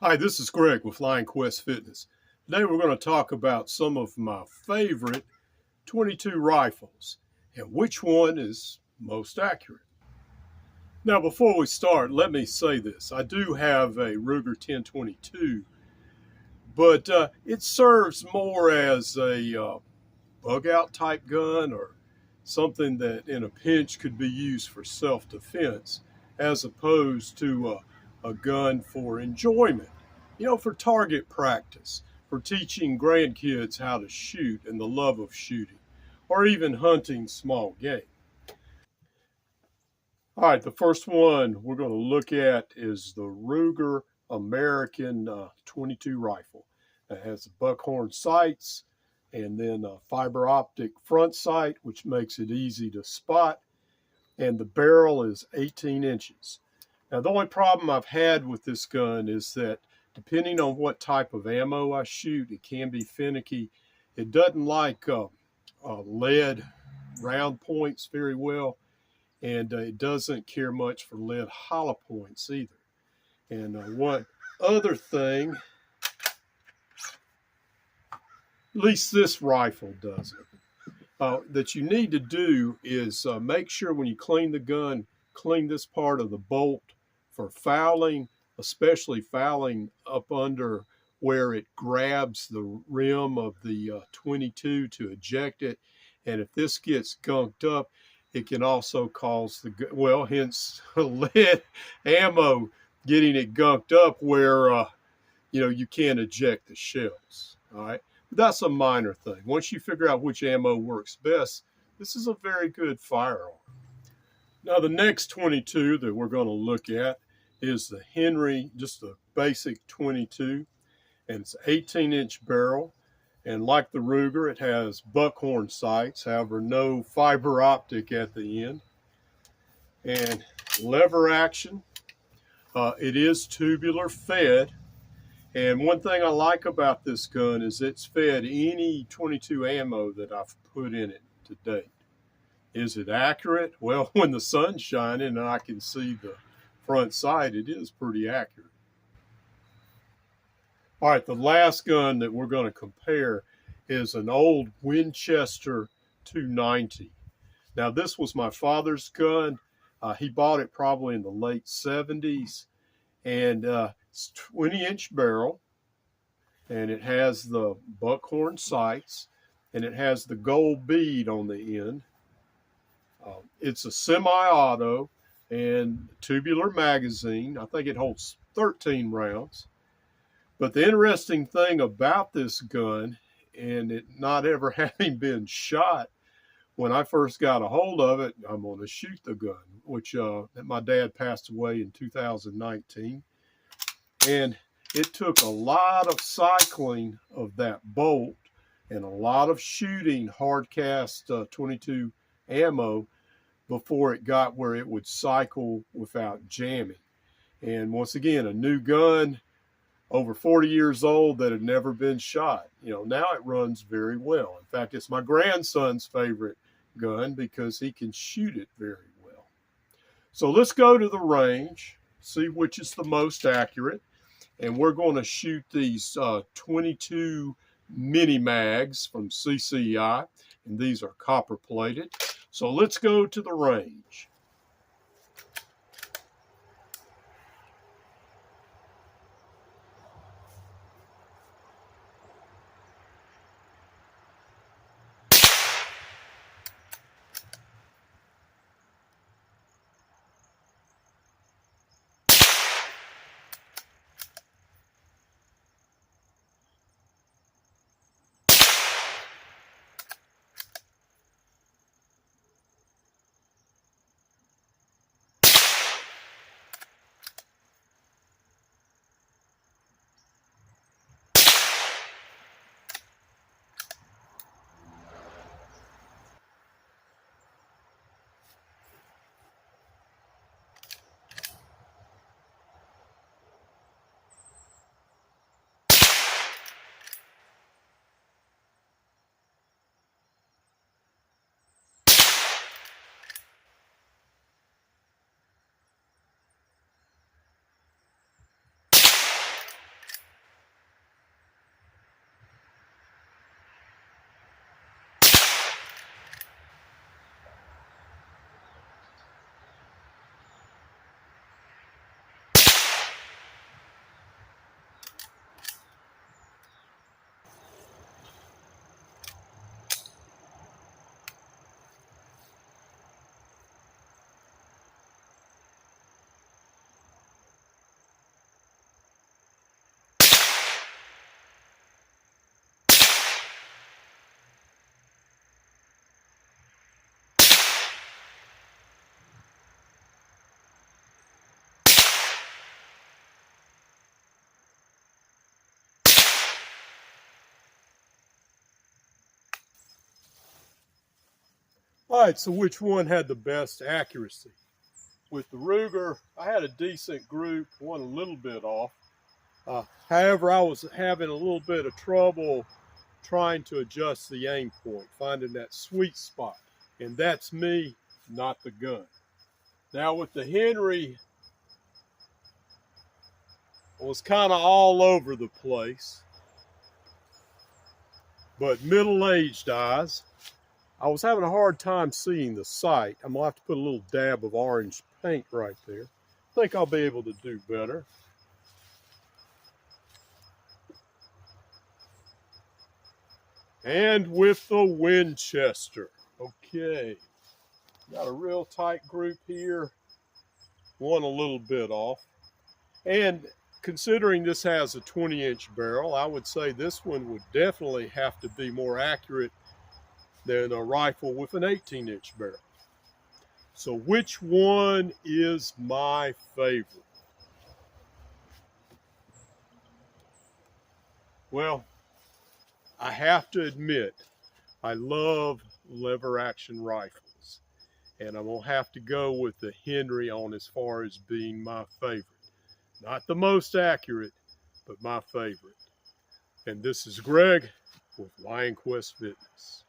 Hi, this is Greg with Lionquestfitness. Today we're going to talk about some of my favorite 22 rifles and which one is most accurate. Now before we start, let me say this. I do have a Ruger 1022, but it serves more as a bug out type gun or something that in a pinch could be used for self-defense as opposed to a gun for enjoyment, for target practice, for teaching grandkids how to shoot and the love of shooting, or even hunting small game. All right, the first one we're going to look at is the Ruger American 22 rifle. It has buckhorn sights, and then a fiber optic front sight, which makes it easy to spot. And the barrel is 18 inches. Now, the only problem I've had with this gun is that depending on what type of ammo I shoot, it can be finicky. It doesn't like lead round points very well, and it doesn't care much for lead hollow points either. And one other thing, at least this rifle doesn't, that you need to do is make sure when you clean the gun, clean this part of the bolt for fouling, especially fouling up under where it grabs the rim of the 22 to eject it. And if this gets gunked up, it can also cause hence lead ammo getting it gunked up where, you can't eject the shells. All right. But that's a minor thing. Once you figure out which ammo works best, this is a very good firearm. Now, the next 22 that we're going to look at is the Henry, just a basic 22, and it's 18-inch barrel. And like the Ruger, it has buckhorn sights, however, no fiber optic at the end. And lever action. It is tubular fed. And one thing I like about this gun is it's fed any 22 ammo that I've put in it to date. Is it accurate? Well, when the sun's shining and I can see the front sight, it is pretty accurate. All right, the last gun that we're going to compare is an old Winchester 290. Now, this was my father's gun. He bought it probably in the late 70s. And it's 20-inch barrel. And it has the buckhorn sights, and it has the gold bead on the end. It's a semi-auto and tubular magazine. I think it holds 13 rounds. But the interesting thing about this gun, and it not ever having been shot, when I first got a hold of it, I'm going to shoot the gun, which my dad passed away in 2019. And it took a lot of cycling of that bolt and a lot of shooting hard cast 22 ammo before it got where it would cycle without jamming. And once again, a new gun, over 40 years old, that had never been shot. Now it runs very well. In fact, it's my grandson's favorite gun because he can shoot it very well. So let's go to the range, see which is the most accurate. And we're going to shoot these 22 mini mags from CCI, and these are copper plated. So let's go to the range. All right, so which one had the best accuracy? With the Ruger, I had a decent group, one a little bit off. However, I was having a little bit of trouble trying to adjust the aim point, finding that sweet spot. And that's me, not the gun. Now with the Henry, I was kind of all over the place. But middle-aged eyes, I was having a hard time seeing the sight. I'm going to have to put a little dab of orange paint right there. I think I'll be able to do better. And with the Winchester. Okay, got a real tight group here, one a little bit off. And considering this has a 20-inch barrel, I would say this one would definitely have to be more accurate than a rifle with an 18-inch barrel. So which one is my favorite? Well, I have to admit, I love lever action rifles, and I'm gonna have to go with the Henry on as far as being my favorite. Not the most accurate, but my favorite. And this is Greg with Lionquest Fitness.